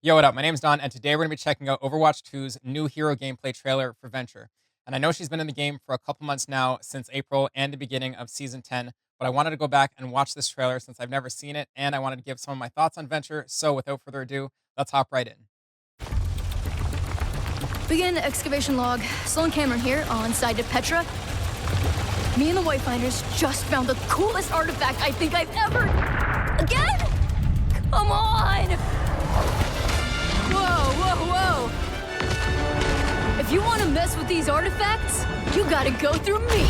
Yo, what up? My name's Don, and today we're going to be checking out Overwatch 2's new hero gameplay trailer for Venture. And I know she's been in the game for a couple months now, since April and the beginning of Season 10, but I wanted to go back and watch this trailer since I've never seen it, and I wanted to give some of my thoughts on Venture. So without further ado, let's hop right in. Begin excavation log. Sloan Cameron here on side to Petra. Me and the Whitefinders just found the coolest artifact I think I've ever... Again? Come on! Whoa, whoa, whoa! If you want to mess with these artifacts, you gotta go through me.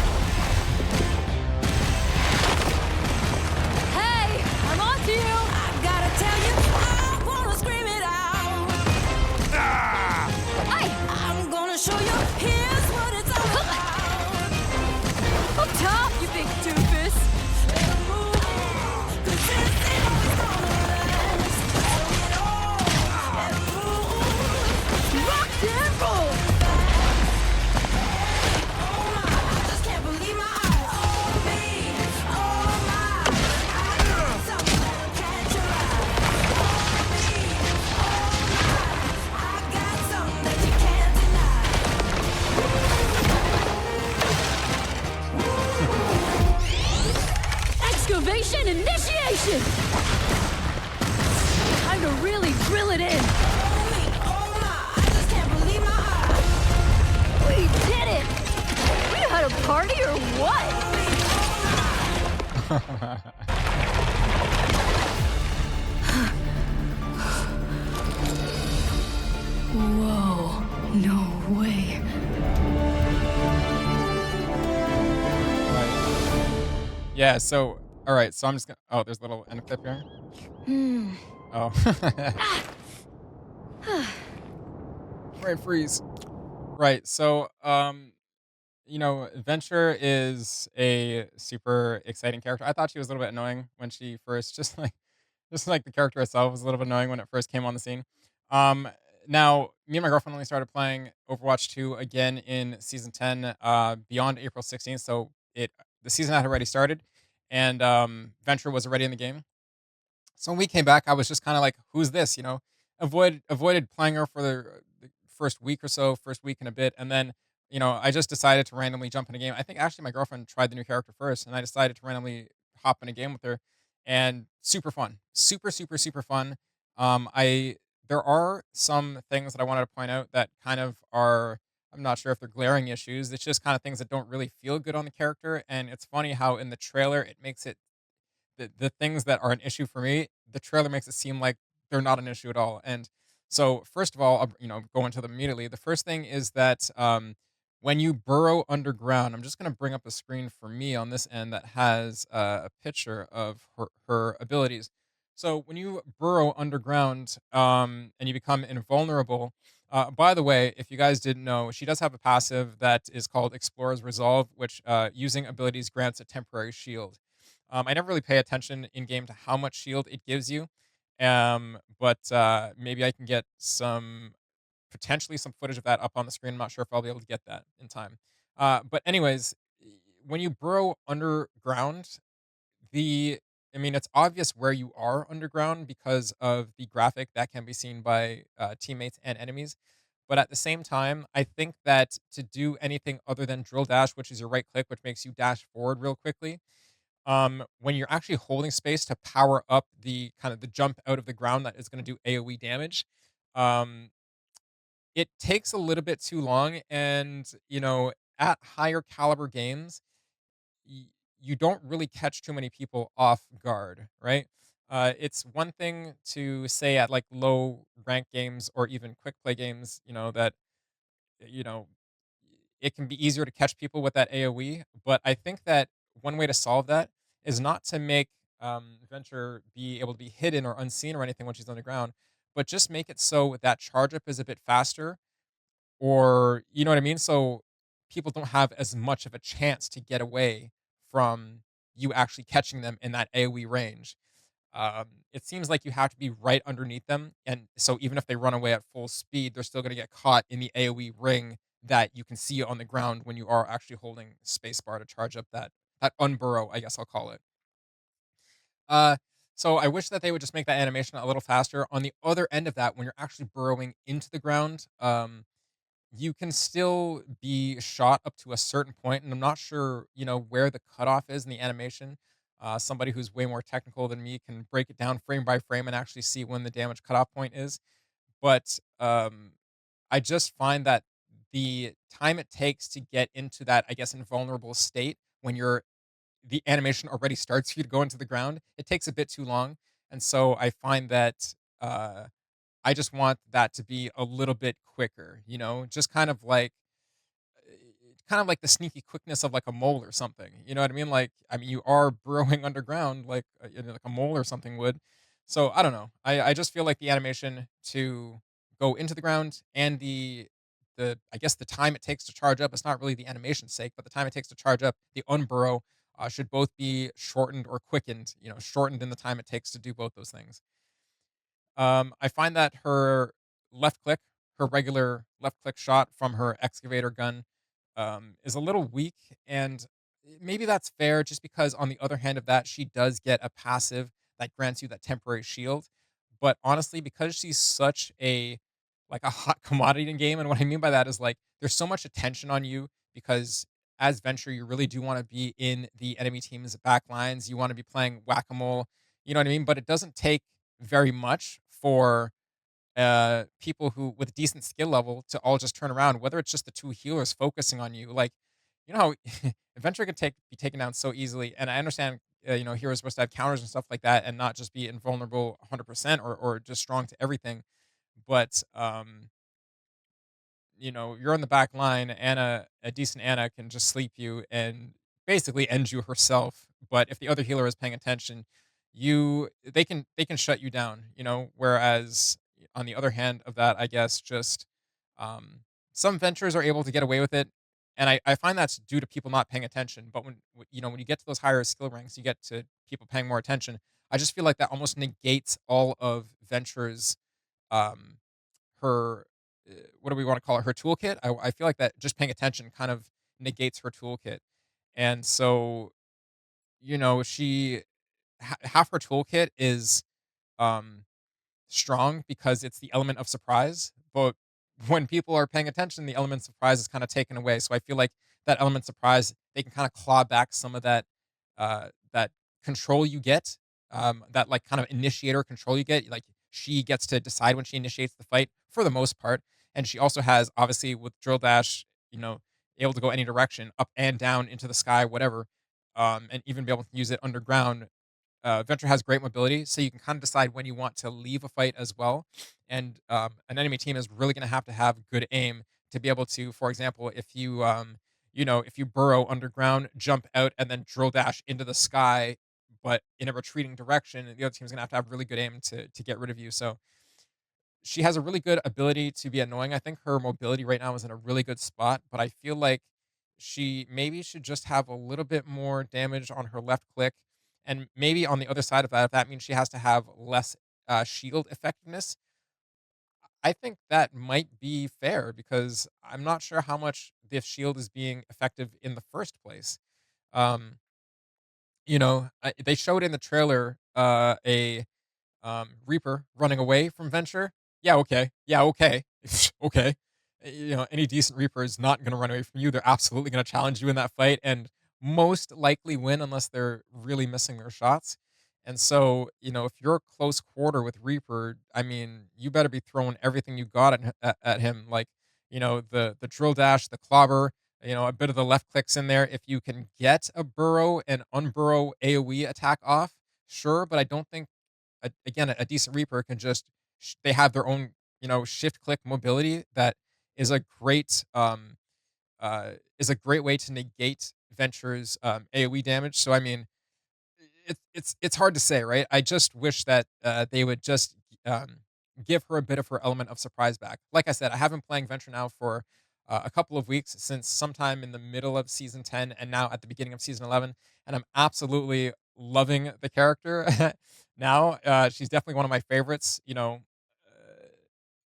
Hey, I'm on to you! I gotta tell you, I wanna scream it out. Hey! I'm gonna show you, here's what it's all about. Up top, you big doofus! Better move, 'cause this ain't always gonna last. Show it all, and move. Rock and roll! Oh my, I just can't believe my eyes. Oh me, oh my, I got something that'll catch your eye. Oh me, oh my, I got something that you can't deny. Excavation initiation! Time to really drill it in! Oh me, oh my, I just can't believe my eyes. We did it! We had a party or what? Whoa, no way. Yeah, so, all right, so I'm just going to. Oh, there's a little end clip here. Hmm. Oh. Brain freeze. Right, so, Venture is a super exciting character. I thought she was a little bit annoying when she first just like the character itself was a little bit annoying when it first came on the scene. Um, Now me and my girlfriend only started playing Overwatch 2 again in season 10 beyond April 16th, so the season had already started and Venture was already in the game. So when we came back, I was just kind of like, "Who's this?" Avoided playing her for the first week or so, first week and a bit, and then I just decided to randomly jump in a game. I think actually my girlfriend tried the new character first, and I decided to randomly hop in a game with her, and super fun, super super super fun. I There are some things that I wanted to point out that kind of are. I'm not sure if they're glaring issues. It's just kind of things that don't really feel good on the character, and it's funny how in the trailer it makes it the things that are an issue for me, the trailer makes it seem like they're not an issue at all. And so, first of all, I'll, go into them immediately. The first thing is that when you burrow underground, I'm just going to bring up a screen for me on this end that has a picture of her abilities. So when you burrow underground and you become invulnerable, by the way, if you guys didn't know, she does have a passive that is called Explorer's Resolve, which using abilities grants a temporary shield. I never really pay attention in game to how much shield it gives you, but maybe I can get potentially some footage of that up on the screen. I'm not sure if I'll be able to get that in time. But anyways, when you burrow underground, it's obvious where you are underground because of the graphic that can be seen by teammates and enemies. But at the same time, I think that to do anything other than drill dash, which is your right click, which makes you dash forward real quickly, when you're actually holding space to power up the kind of the jump out of the ground that is going to do AoE damage, um, it takes a little bit too long. And, at higher caliber games, y- you don't really catch too many people off guard, right? It's one thing to say at like low rank games or even quick play games, that you know, it can be easier to catch people with that AoE. But I think that one way to solve that is not to make Venture be able to be hidden or unseen or anything when she's underground, but just make it so that charge up is a bit faster, or you know what I mean? So people don't have as much of a chance to get away from you actually catching them in that AoE range. It seems like you have to be right underneath them, and so even if they run away at full speed, they're still going to get caught in the AOE ring that you can see on the ground when you are actually holding spacebar to charge up that unburrow, I guess I'll call it. Uh, So I wish that they would just make that animation a little faster. On the other end of that, when you're actually burrowing into the ground, you can still be shot up to a certain point, and I'm not sure, where the cutoff is in the animation. Somebody who's way more technical than me can break it down frame by frame and actually see when the damage cutoff point is. But I just find that the time it takes to get into that, I guess, invulnerable state when the animation already starts for you to go into the ground, it takes a bit too long. And so I find that I just want that to be a little bit quicker, just kind of like the sneaky quickness of like a mole or something. You know what I mean? Like, I mean, you are burrowing underground like a mole or something would. So I don't know. I just feel like the animation to go into the ground and the I guess the time it takes to charge up. It's not really the animation's sake, but the time it takes to charge up the unburrow should both be shortened or quickened. Shortened in the time it takes to do both those things. I find that left click, her regular left click shot from her excavator gun, is a little weak, and maybe that's fair just because on the other hand of that, she does get a passive that grants you that temporary shield. But honestly, because she's such a hot commodity in game, and what I mean by that is like there's so much attention on you because as Venture, you really do want to be in the enemy team's back lines. You want to be playing whack-a-mole, you know what I mean? But it doesn't take very much for people who with a decent skill level to all just turn around, whether it's just the two healers focusing on you. Like, how Adventure can be taken down so easily. And I understand, heroes supposed to have counters and stuff like that and not just be invulnerable 100% or just strong to everything. But you're on the back line. A decent Anna can just sleep you and basically end you herself. But if the other healer is paying attention, they can shut you down. Whereas on the other hand of that, I guess just um, some ventures are able to get away with it, and I find that's due to people not paying attention. But when you get to those higher skill ranks, you get to people paying more attention. I just feel like that almost negates all of Venture's um, her what do we want to call it? Her toolkit. I feel like that just paying attention kind of negates her toolkit, and so she half her toolkit is um strong because it's the element of surprise. But when people are paying attention, the element of surprise is kind of taken away. So I feel like that element of surprise, they can kind of claw back some of that control you get, that like kind of initiator control you get. Like she gets to decide when she initiates the fight for the most part, and she also has obviously with drill dash, able to go any direction, up and down into the sky, whatever, and even be able to use it underground. Venture has great mobility, so you can kind of decide when you want to leave a fight as well. And an enemy team is really going to have good aim to be able to, for example, if you burrow underground, jump out, and then drill dash into the sky, but in a retreating direction, the other team's going to have really good aim to get rid of you. So she has a really good ability to be annoying. I think her mobility right now is in a really good spot, but I feel like she maybe should just have a little bit more damage on her left click. And maybe on the other side of that, if that means she has to have less shield effectiveness, I think that might be fair because I'm not sure how much this shield is being effective in the first place. Um, they showed in the trailer a Reaper running away from Venture. Yeah, okay. Yeah, okay. Okay. Any decent Reaper is not going to run away from you. They're absolutely going to challenge you in that fight and most likely win unless they're really missing their shots. And so, if you're close quarter with Reaper, I mean, you better be throwing everything you got at him. Like, the drill dash, the clobber, a bit of the left clicks in there. If you can get a burrow and unburrow AoE attack off, sure, but I don't think again, a decent Reaper can just they have their own shift click mobility that is a great way to negate Venture's AOE damage. So I mean, it's hard to say, right? I just wish that they would just um, give her a bit of her element of surprise back. Like I said, I have been playing Venture now for a couple of weeks since sometime in the middle of season 10 and now at the beginning of season 11, and I'm absolutely loving the character now. She's definitely one of my favorites.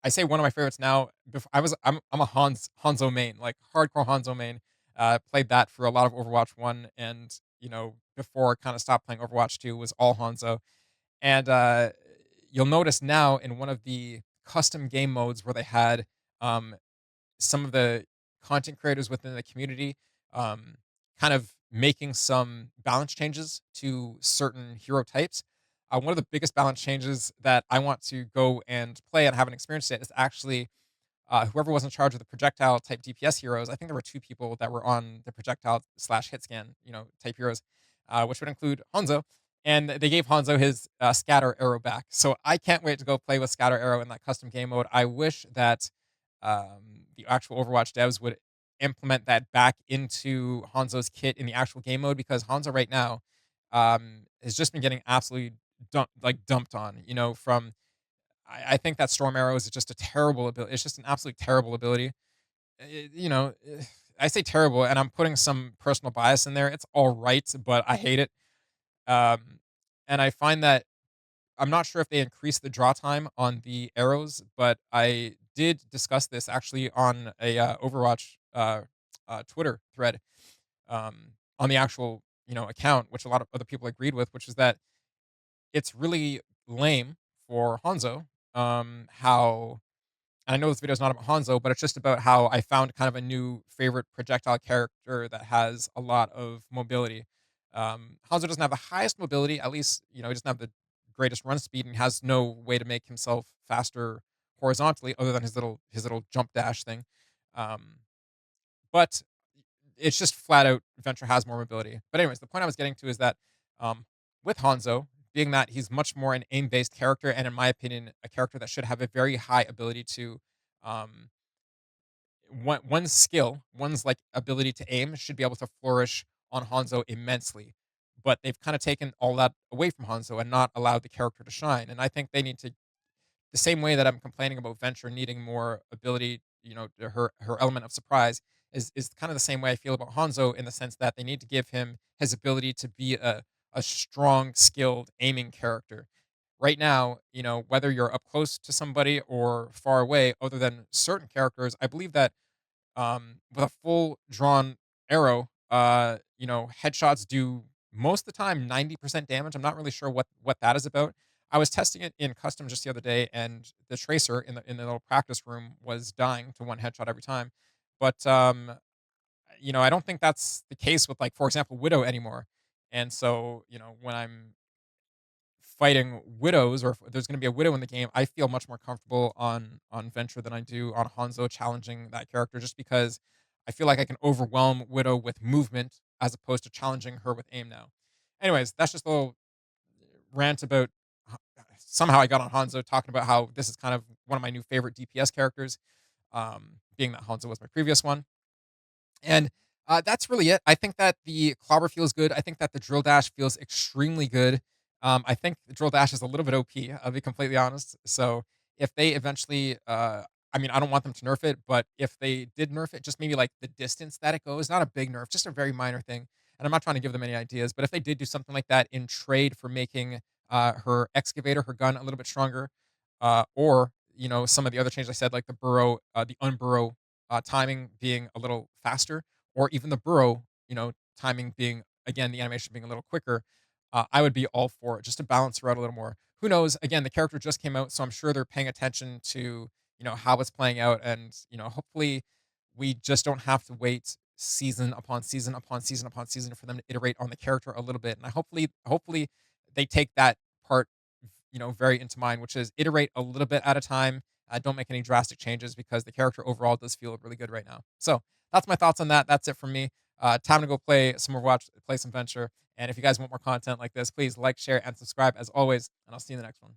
I say one of my favorites now. I'm a Hanzo main, like hardcore Hanzo main. Played that for a lot of Overwatch 1, and before kind of stopped playing Overwatch 2 was all Hanzo. And you'll notice now in one of the custom game modes where they had um, some of the content creators within the community um, kind of making some balance changes to certain hero types. One of the biggest balance changes that I want to go and play and haven't experienced yet is actually whoever was in charge of the projectile type DPS heroes. I think there were two people that were on the projectile slash hit scan, type heroes, which would include Hanzo. And they gave Hanzo his scatter arrow back. So I can't wait to go play with scatter arrow in that custom game mode. I wish that the actual Overwatch devs would implement that back into Hanzo's kit in the actual game mode because Hanzo right now has just been getting absolutely dumped on. From I think that Storm Arrow is just a terrible ability. It's just an absolute terrible ability. I say terrible, and I'm putting some personal bias in there. It's all right, but I hate it. Um, and I find that I'm not sure if they increased the draw time on the arrows, but I did discuss this actually on a Overwatch Twitter thread on the actual account, which a lot of other people agreed with, which is that it's really lame for Hanzo. How and I know this video is not about Hanzo, but it's just about how I found kind of a new favorite projectile character that has a lot of mobility. Hanzo doesn't have the highest mobility, at least he doesn't have the greatest run speed, and has no way to make himself faster horizontally other than his little jump dash thing. Um, but it's just flat out Venture has more mobility. But anyways, the point I was getting to is that um, with Hanzo, being that he's much more an aim based character, and in my opinion, a character that should have a very high ability to um, one's skill, one's like ability to aim should be able to flourish on Hanzo immensely. But they've kind of taken all that away from Hanzo and not allowed the character to shine. And I think they need to the same way that I'm complaining about Venture needing more ability, her element of surprise is kind of the same way I feel about Hanzo in the sense that they need to give him his ability to be a strong, skilled aiming character. Right now, whether you're up close to somebody or far away, other than certain characters, I believe that with a full drawn arrow, headshots do most of the time 90% damage. I'm not really sure what that is about. I was testing it in custom just the other day, and the tracer in the little practice room was dying to one headshot every time. But I don't think that's the case with, like, for example, Widow anymore. And so, when I'm fighting widows, or if there's going to be a widow in the game, I feel much more comfortable on Venture than I do on Hanzo challenging that character, just because I feel like I can overwhelm Widow with movement as opposed to challenging her with aim now. Anyways, that's just a little rant about somehow I got on Hanzo talking about how this is kind of one of my new favorite DPS characters, being that Hanzo was my previous one. And that's really it. I think that the clobber feels good. I think that the drill dash feels extremely good. I think the drill dash is a little bit OP. I'll be completely honest. So if they eventually, I mean, I don't want them to nerf it, but if they did nerf it, just maybe like the distance that it goes, not a big nerf, just a very minor thing. And I'm not trying to give them any ideas, but if they did do something like that in trade for making her excavator, her gun, a little bit stronger, or some of the other changes I said, like the burrow, the unburrow timing being a little faster, or even the burrow, timing being, again, the animation being a little quicker, I would be all for it just to balance her out a little more. Who knows? Again, the character just came out, so I'm sure they're paying attention to how it's playing out, and hopefully we just don't have to wait season upon season upon season upon season for them to iterate on the character a little bit. And I hopefully they take that part very into mind, which is iterate a little bit at a time. Don't make any drastic changes because the character overall does feel really good right now. So that's my thoughts on that. That's it from me. Time to go play some Overwatch, play some Venture. And if you guys want more content like this, please like, share, and subscribe as always. And I'll see you in the next one.